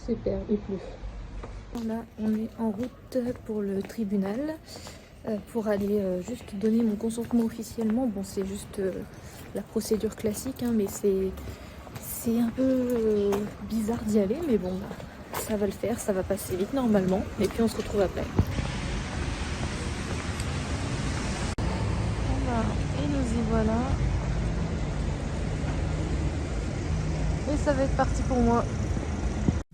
Super, il pleut. Là, on est en route pour le tribunal pour aller juste donner mon consentement officiellement. Bon, c'est juste la procédure classique, hein, mais c'est un peu bizarre d'y aller, mais bon, bah, ça va le faire, ça va passer vite normalement, et puis on se retrouve après. Voilà, et nous y voilà. Et ça va être parti pour moi.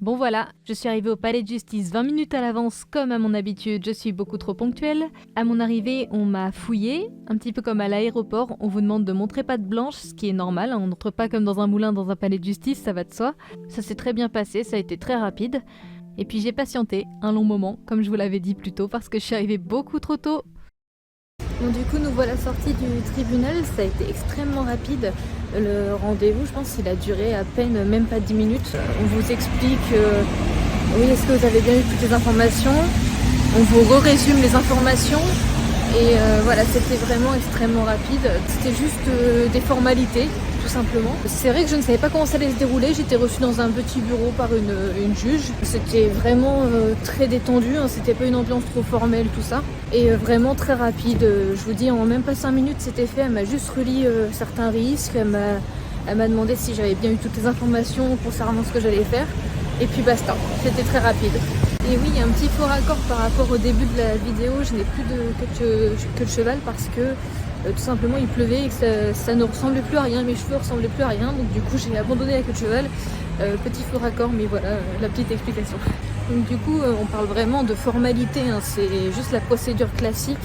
Bon voilà, je suis arrivée au palais de justice 20 minutes à l'avance comme à mon habitude, je suis beaucoup trop ponctuelle. À mon arrivée, on m'a fouillée, un petit peu comme à l'aéroport, on vous demande de montrer patte blanche, ce qui est normal, hein, on n'entre pas comme dans un moulin dans un palais de justice, ça va de soi. Ça s'est très bien passé, ça a été très rapide. Et puis j'ai patienté un long moment, comme je vous l'avais dit plus tôt, parce que je suis arrivée beaucoup trop tôt. Bon, du coup, nous voilà sortis du tribunal, ça a été extrêmement rapide. Le rendez-vous, je pense qu'il a duré à peine, même pas 10 minutes. On vous explique, oui, est-ce que vous avez bien eu toutes les informations? On vous résume les informations. Et voilà, c'était vraiment extrêmement rapide. C'était juste des formalités, tout simplement. C'est vrai que je ne savais pas comment ça allait se dérouler. J'étais reçue dans un petit bureau par une juge. C'était vraiment très détendu, hein. C'était pas une ambiance trop formelle, tout ça. Et vraiment très rapide. Je vous dis, en même pas 5 minutes, c'était fait. Elle m'a juste relis certains risques. Elle m'a demandé si j'avais bien eu toutes les informations concernant ce que j'allais faire. Et puis basta. C'était très rapide. Et oui, il y a un petit faux raccord par rapport au début de la vidéo, je n'ai plus que le cheval parce que tout simplement il pleuvait et que ça ne ressemblait plus à rien, mes cheveux ne ressemblaient plus à rien, donc du coup j'ai abandonné la queue de cheval. Petit faux raccord, mais voilà la petite explication. Donc du coup on parle vraiment de formalité, hein, c'est juste la procédure classique.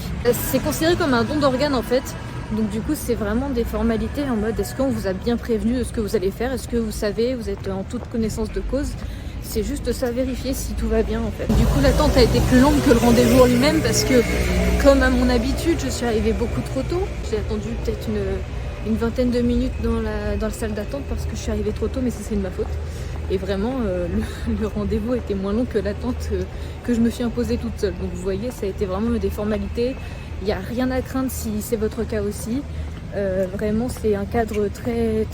C'est considéré comme un don d'organe en fait. Donc du coup c'est vraiment des formalités en mode est-ce qu'on vous a bien prévenu de ce que vous allez faire, est-ce que vous savez, vous êtes en toute connaissance de cause. C'est juste ça, vérifier si tout va bien en fait. Du coup l'attente a été plus longue que le rendez-vous en lui-même parce que comme à mon habitude je suis arrivée beaucoup trop tôt. J'ai attendu peut-être une vingtaine de minutes dans la salle d'attente parce que je suis arrivée trop tôt, mais ça c'est de ma faute. Et vraiment le rendez-vous était moins long que l'attente que je me suis imposée toute seule. Donc vous voyez, ça a été vraiment des formalités. Il n'y a rien à craindre si c'est votre cas aussi. Vraiment c'est un cadre très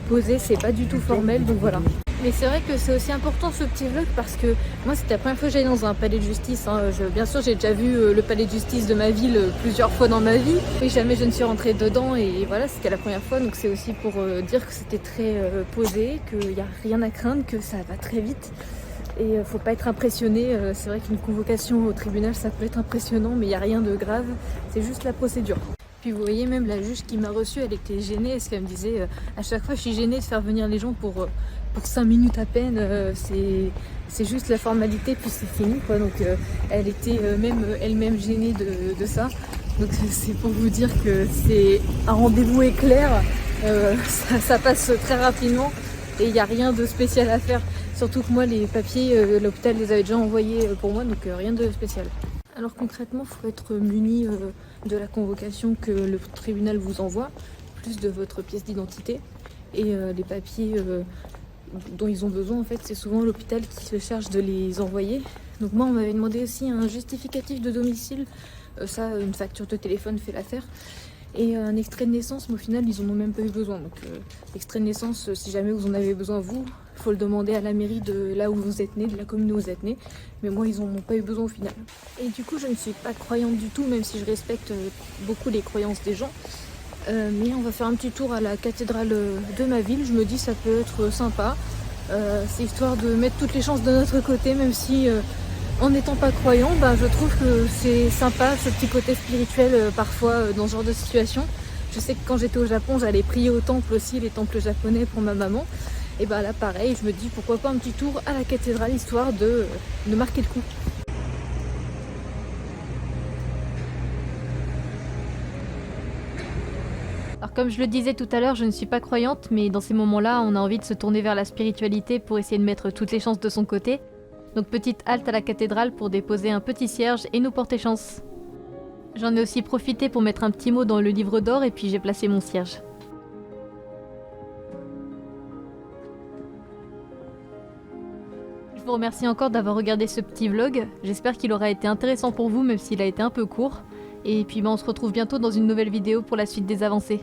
posé, c'est pas du tout formel, donc voilà. Mais c'est vrai que c'est aussi important ce petit vlog parce que moi c'était la première fois que j'allais dans un palais de justice, hein. Bien sûr j'ai déjà vu le palais de justice de ma ville plusieurs fois dans ma vie, mais jamais je ne suis rentrée dedans et voilà, c'était la première fois, donc c'est aussi pour dire que c'était très posé, qu'il n'y a rien à craindre, que ça va très vite. Et faut pas être impressionné, c'est vrai qu'une convocation au tribunal ça peut être impressionnant, mais il n'y a rien de grave, c'est juste la procédure. Puis vous voyez, même la juge qui m'a reçue, elle était gênée, parce qu'elle me disait à chaque fois je suis gênée de faire venir les gens pour 5 minutes à peine, c'est juste la formalité puis c'est fini quoi. Donc elle était même elle-même gênée de ça. Donc c'est pour vous dire que c'est un rendez-vous éclair, ça passe très rapidement et il n'y a rien de spécial à faire. Surtout que moi les papiers, l'hôpital les avait déjà envoyés pour moi, donc rien de spécial. Alors concrètement, il faut être muni de la convocation que le tribunal vous envoie, plus de votre pièce d'identité. Et les papiers dont ils ont besoin, en fait, c'est souvent l'hôpital qui se charge de les envoyer. Donc moi, on m'avait demandé aussi un justificatif de domicile. Ça, une facture de téléphone fait l'affaire. Et un extrait de naissance, mais au final, ils en ont même pas eu besoin. Donc extrait de naissance, si jamais vous en avez besoin, vous, il faut le demander à la mairie de là où vous êtes né, de la commune où vous êtes né. Mais moi, ils en ont pas eu besoin au final. Et du coup, je ne suis pas croyante du tout, même si je respecte beaucoup les croyances des gens. Mais on va faire un petit tour à la cathédrale de ma ville. Je me dis ça peut être sympa. C'est histoire de mettre toutes les chances de notre côté, même si en n'étant pas croyant, je trouve que c'est sympa ce petit côté spirituel parfois dans ce genre de situation. Je sais que quand j'étais au Japon, j'allais prier au temple aussi, les temples japonais pour ma maman. Et là pareil, je me dis pourquoi pas un petit tour à la cathédrale histoire de marquer le coup. Alors comme je le disais tout à l'heure, je ne suis pas croyante, mais dans ces moments-là, on a envie de se tourner vers la spiritualité pour essayer de mettre toutes les chances de son côté. Donc petite halte à la cathédrale pour déposer un petit cierge et nous porter chance. J'en ai aussi profité pour mettre un petit mot dans le livre d'or et puis j'ai placé mon cierge. Je vous remercie encore d'avoir regardé ce petit vlog. J'espère qu'il aura été intéressant pour vous, même s'il a été un peu court. Et puis on se retrouve bientôt dans une nouvelle vidéo pour la suite des avancées.